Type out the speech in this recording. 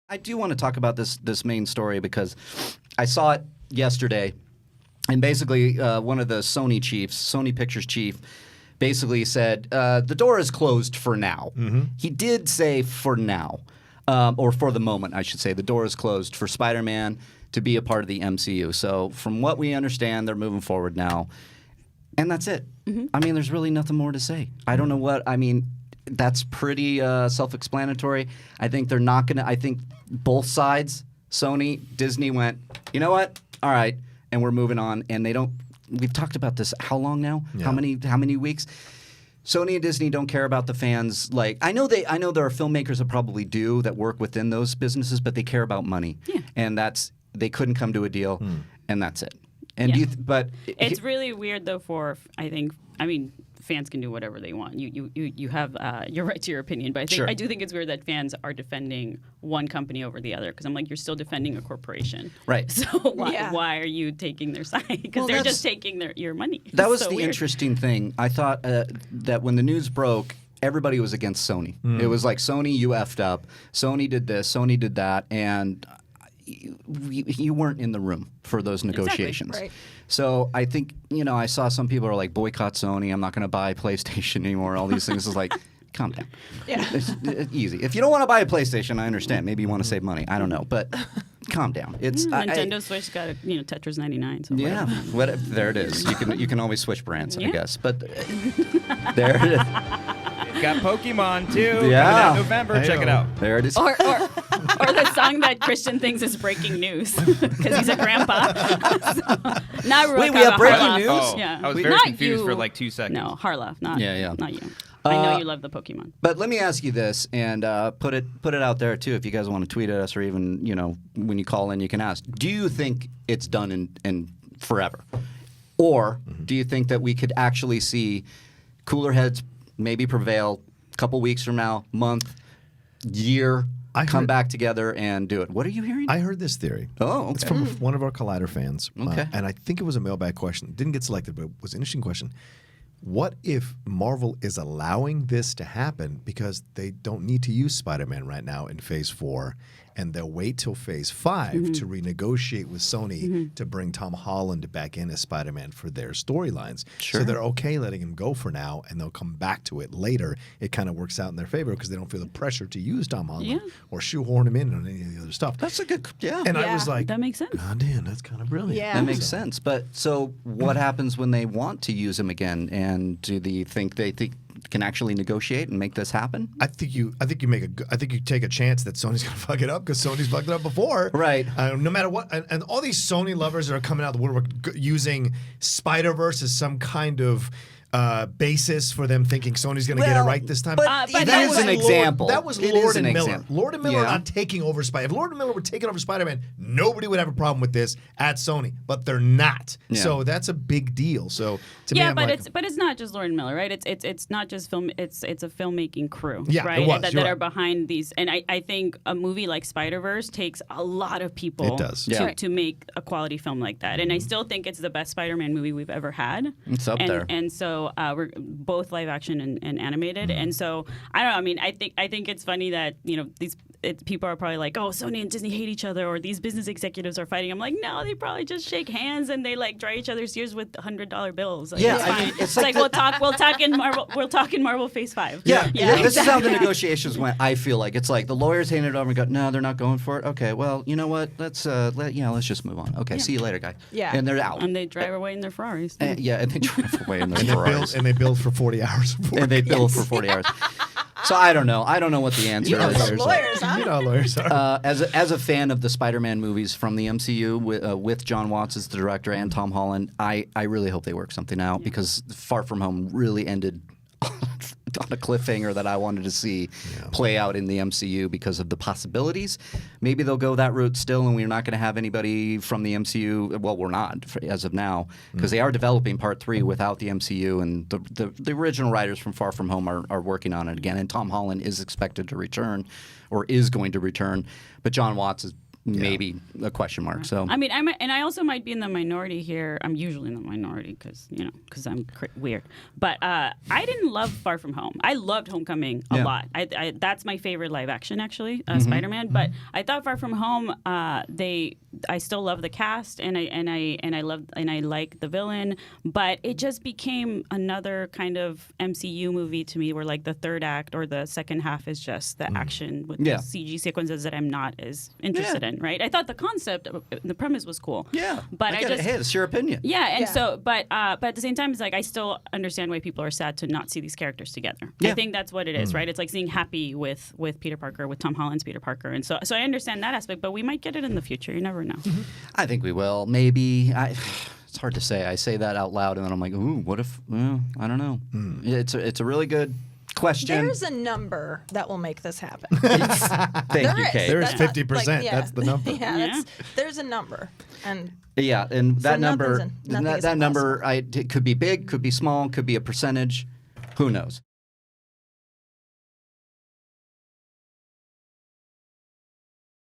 I do want to talk about this main story because I saw it yesterday, and basically one of the Sony Pictures chief, basically said the door is closed for now. Mm-hmm. He did say for now, or for the moment, I should say, the door is closed for Spider-Man to be a part of the MCU. So from what we understand, they're moving forward now, and that's it. Mm-hmm. I mean, there's really nothing more to say. I don't know what I mean. That's pretty self-explanatory. I think they're not going to – I think both sides, Sony, Disney went, you know what? All right, and we're moving on. And they don't – we've talked about this how long now? Yeah. How many weeks? Sony and Disney don't care about the fans. Like I know there are filmmakers that probably do that work within those businesses, but they care about money. Yeah. And that's – they couldn't come to a deal, and that's it. And but it's really weird though fans can do whatever they want. You have your right to your opinion, but I do think it's weird that fans are defending one company over the other because I'm like, you're still defending a corporation, right? So why are you taking their side? Because they're just taking your money. That was so the interesting thing. I thought that when the news broke, everybody was against Sony. It was like, Sony, you effed up. Sony did this. Sony did that, and you weren't in the room for those negotiations. Exactly. Right. So I think, I saw some people are like, boycott Sony, I'm not going to buy PlayStation anymore, all these things. It's like, calm down. Yeah. It's easy. If you don't want to buy a PlayStation, I understand. Maybe you want to save money. I don't know. But calm down. It's Nintendo Switch got Tetris 99. So yeah. There it is. You can always switch brands, I guess. But there it is. Got Pokemon too. Yeah, coming out November. Check it out. There it is. Or the song that Christian thinks is breaking news because he's a grandpa. Wait, we have breaking news. Oh, yeah, I was very confused for like 2 seconds. No, Harloff, not you. I know you love the Pokemon. But let me ask you this, and put it out there too. If you guys want to tweet at us, or even when you call in, you can ask. Do you think it's done in forever, or do you think that we could actually see cooler heads maybe prevail a couple weeks from now, month, year, come back together and do it? What are you hearing? I heard this theory. Oh, okay. It's from one of our Collider fans. Okay. And I think it was a mailbag question. Didn't get selected, but it was an interesting question. What if Marvel is allowing this to happen because they don't need to use Spider-Man right now in Phase 4, and they'll wait till Phase 5 to renegotiate with Sony to bring Tom Holland back in as Spider-Man for their storylines. Sure. So they're okay letting him go for now, and they'll come back to it later. It kind of works out in their favor because they don't feel the pressure to use Tom Holland or shoehorn him in on any of the other stuff. That's a good, And I was like, that makes sense. God damn, that's kind of brilliant. Yeah. That makes sense. But so what happens when they want to use him again? And do they think can actually negotiate and make this happen? I think you take a chance that Sony's gonna fuck it up because Sony's fucked it up before. Right. No matter what, and all these Sony lovers that are coming out of the woodwork using Spider-Verse as some kind of basis for them thinking Sony's going to get it right this time. But that was an example. That was Lord and Miller. Lord and Miller are not taking over Spider. If Lord and Miller were taking over Spider-Man, nobody would have a problem with this at Sony. But they're not. Yeah. So that's a big deal. So to me, it's not just Lord and Miller, right? It's not just film. It's a filmmaking crew, right? It was, that are behind these. And I think a movie like Spider-Verse takes a lot of people. It does. To make a quality film like that. And I still think it's the best Spider-Man movie we've ever had. It's up there. And so we're both live action and animated, and so I don't know. I mean, I think it's funny that people are probably like, oh, Sony and Disney hate each other, or these business executives are fighting. I'm like, no, they probably just shake hands and they like dry each other's ears with $100 bills. Like, it's like we'll talk in Marvel Phase 5. Yeah. This is how the negotiations went. I feel like it's like the lawyers handed it over and go, no, they're not going for it. Okay, well, you know what? Let's just move on. Okay, see you later, guy. Yeah, and they're out. And they drive away in their Ferraris. And they drive away in their Ferraris. And they build for 40 hours. And they bill for 40 hours. So I don't know. I don't know what the answer is. Lawyers, huh? You know how lawyers are. As a fan of the Spider-Man movies from the MCU with John Watts as the director and Tom Holland, I really hope they work something out because Far From Home really ended on a cliffhanger that I wanted to see play out in the MCU because of the possibilities. Maybe they'll go that route still, and we're not going to have anybody from the MCU. Well, we're not as of now because they are developing Part 3 without the MCU, and the original writers from Far From Home are working on it again. And Tom Holland is expected to return, or is going to return, but John Watts is maybe a question mark. So I mean, I also might be in the minority here. I'm usually in the minority because I'm weird. But I didn't love Far From Home. I loved Homecoming a lot. That's my favorite live action, actually, Spider-Man. But I thought Far From Home, I still love the cast and I like the villain, but it just became another kind of MCU movie to me, where like the third act or the second half is just the action with the CG sequences that I'm not as interested in. Right? I thought the concept, the premise was cool. Yeah, but hey, it's your opinion. Yeah, and so, but at the same time, it's like I still understand why people are sad to not see these characters together. I think that's what it is, right? It's like seeing Happy with Peter Parker, with Tom Holland's Peter Parker, and so I understand that aspect. But we might get it in the future. You never know. I think we will. Maybe. It's hard to say. I say that out loud, and then I'm like, ooh, what if? Well, I don't know. It's a really good question. There's a number that will make this happen. Thank you, Kate. There's That's 50%. That's the number. There's a number, and and that So number, nothing is that number, it could be big, could be small, could be a percentage. Who knows?